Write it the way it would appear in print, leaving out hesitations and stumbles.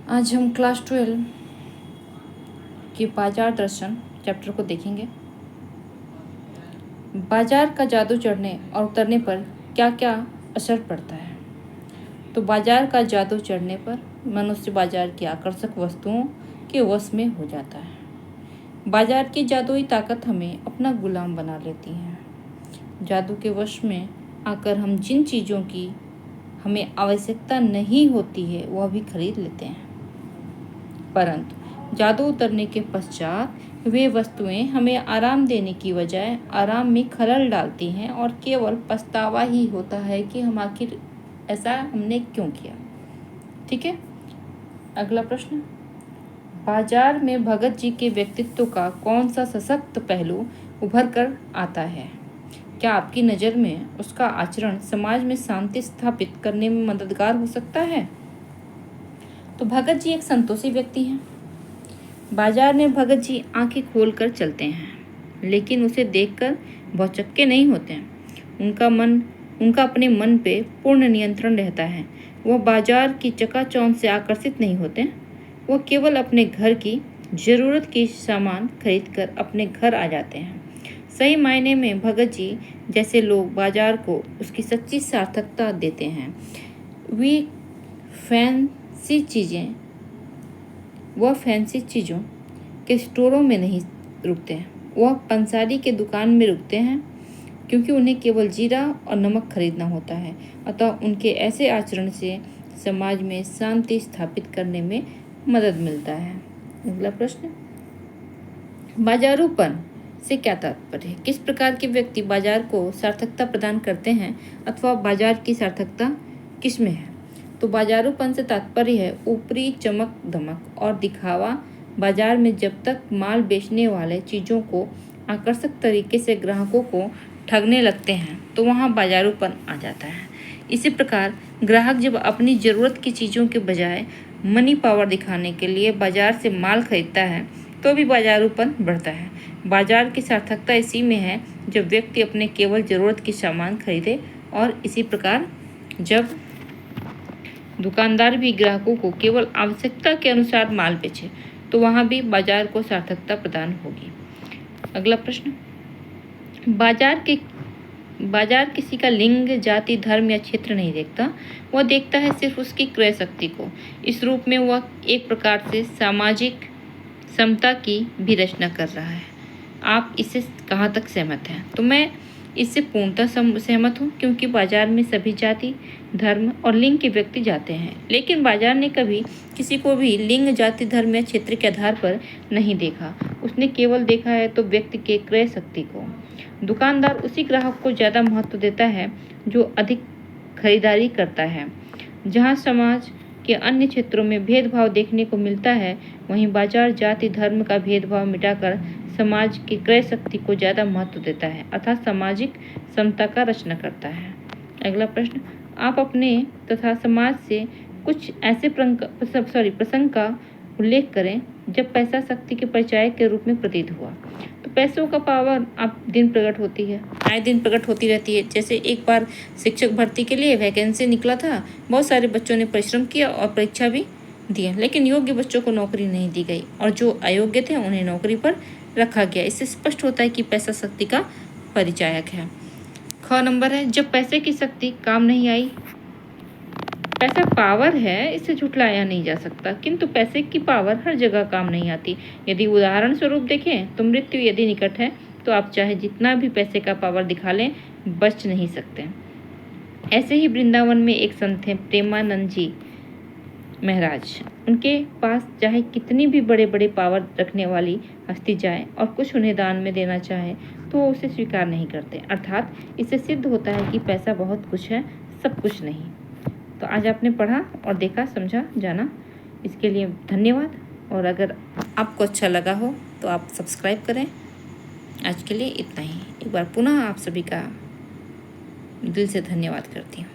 आज हम क्लास 12 के बाजार दर्शन चैप्टर को देखेंगे। बाजार का जादू चढ़ने और उतरने पर क्या क्या असर पड़ता है। तो बाजार का जादू चढ़ने पर मनुष्य बाजार की आकर्षक वस्तुओं के वश में हो जाता है। बाजार की जादुई ताकत हमें अपना गुलाम बना लेती है। जादू के वश में आकर हम जिन चीज़ों की हमें आवश्यकता नहीं होती है वह भी खरीद लेते हैं, परंतु जादू उतरने के पश्चात वे वस्तुएं हमें आराम देने की बजाय आराम में खलल डालती हैं और केवल पछतावा ही होता है कि हम आखिर ऐसा हमने क्यों किया। ठीक है, अगला प्रश्न। बाजार में भगत जी के व्यक्तित्व का कौन सा सशक्त पहलू उभर कर आता है? क्या आपकी नज़र में उसका आचरण समाज में शांति स्थापित करने में मददगार हो सकता है? तो भगत जी एक संतोषी व्यक्ति हैं। बाजार में भगत जी आंखें खोलकर चलते हैं, लेकिन उसे देखकर भौचक्के नहीं होते हैं। उनका अपने मन पे पूर्ण नियंत्रण रहता है। वह बाजार की चकाचौंध से आकर्षित नहीं होते। वह केवल अपने घर की ज़रूरत की सामान खरीदकर अपने घर आ जाते हैं। सही मायने में भगत जी जैसे लोग बाजार को उसकी सच्ची सार्थकता देते हैं। वह फैंसी चीज़ों के स्टोरों में नहीं रुकते हैं। वह पंसारी के दुकान में रुकते हैं, क्योंकि उन्हें केवल जीरा और नमक खरीदना होता है। अतः उनके ऐसे आचरण से समाज में शांति स्थापित करने में मदद मिलता है। अगला प्रश्न। बाजारूपन से क्या तात्पर्य है? किस प्रकार के व्यक्ति बाजार को सार्थकता प्रदान करते हैं अथवा बाजार की सार्थकता किस में है? तो बाजारूपन से तात्पर्य है ऊपरी चमक धमक और दिखावा। बाजार में जब तक माल बेचने वाले चीज़ों को आकर्षक तरीके से ग्राहकों को ठगने लगते हैं तो वहाँ बाजारूपन आ जाता है। इसी प्रकार ग्राहक जब अपनी ज़रूरत की चीज़ों के बजाय मनी पावर दिखाने के लिए बाजार से माल खरीदता है तो भी बाजारूपन बढ़ता है। बाजार की सार्थकता इसी में है जब व्यक्ति अपने केवल ज़रूरत की सामान खरीदे, और इसी प्रकार जब दुकानदार भी ग्राहकों को केवल आवश्यकता के अनुसार माल बेचे तो वहाँ भी बाजार को सार्थकता प्रदान होगी। अगला प्रश्न। बाजार किसी का लिंग, जाति, धर्म या क्षेत्र नहीं देखता। वह देखता है सिर्फ उसकी क्रय शक्ति को। इस रूप में वह एक प्रकार से सामाजिक समता की भी रचना कर रहा है। आप इससे कहाँ तक सहमत हैं? तो मैं इससे पूर्णतः सहमत हूँ, क्योंकि बाजार में सभी जाति, धर्म और लिंग के व्यक्ति जाते हैं, लेकिन बाजार ने कभी किसी को भी लिंग, जाति, धर्म या क्षेत्र के आधार पर नहीं देखा। उसने केवल देखा है तो व्यक्ति के क्रय शक्ति को। दुकानदार उसी ग्राहक को ज़्यादा महत्व देता है जो अधिक खरीदारी करता है। जहाँ समाज के अन्य क्षेत्रों में भेदभाव देखने को मिलता है, वहीं बाजार जाति धर्म का भेदभाव मिटाकर समाज की क्रय शक्ति को ज़्यादा महत्व देता है, अर्थात सामाजिक समता का रचना करता है। अगला प्रश्न। आप अपने तथा समाज से कुछ ऐसे प्रसंग का उल्लेख करें जब पैसा शक्ति के परिचायक के रूप में प्रतीत हुआ। तो पैसों का पावर आए दिन प्रकट होती रहती है। जैसे एक बार शिक्षक भर्ती के लिए वैकेंसी निकला था, बहुत सारे बच्चों ने परिश्रम किया और परीक्षा भी दी, लेकिन योग्य बच्चों को नौकरी नहीं दी गई और जो अयोग्य थे उन्हें नौकरी पर रखा गया। इससे स्पष्ट होता है कि पैसा शक्ति का परिचायक है। ख नंबर है, जब पैसे की शक्ति काम नहीं आई। पैसा पावर है, इसे झुठलाया नहीं जा सकता, किंतु पैसे की पावर हर जगह काम नहीं आती। यदि उदाहरण स्वरूप देखें तो मृत्यु यदि निकट है तो आप चाहे जितना भी पैसे का पावर दिखा लें, बच नहीं सकते। ऐसे ही वृंदावन में एक संत थे प्रेमानंद जी महाराज। उनके पास चाहे कितनी भी बड़े बड़े पावर रखने वाली हस्ती जाए और कुछ उन्हें दान में देना चाहे तो वो उसे स्वीकार नहीं करते। अर्थात इससे सिद्ध होता है कि पैसा बहुत कुछ है, सब कुछ नहीं। तो आज आपने पढ़ा और देखा, समझा, जाना, इसके लिए धन्यवाद। और अगर आपको अच्छा लगा हो तो आप सब्सक्राइब करें। आज के लिए इतना ही। एक बार पुनः आप सभी का दिल से धन्यवाद करती हूँ।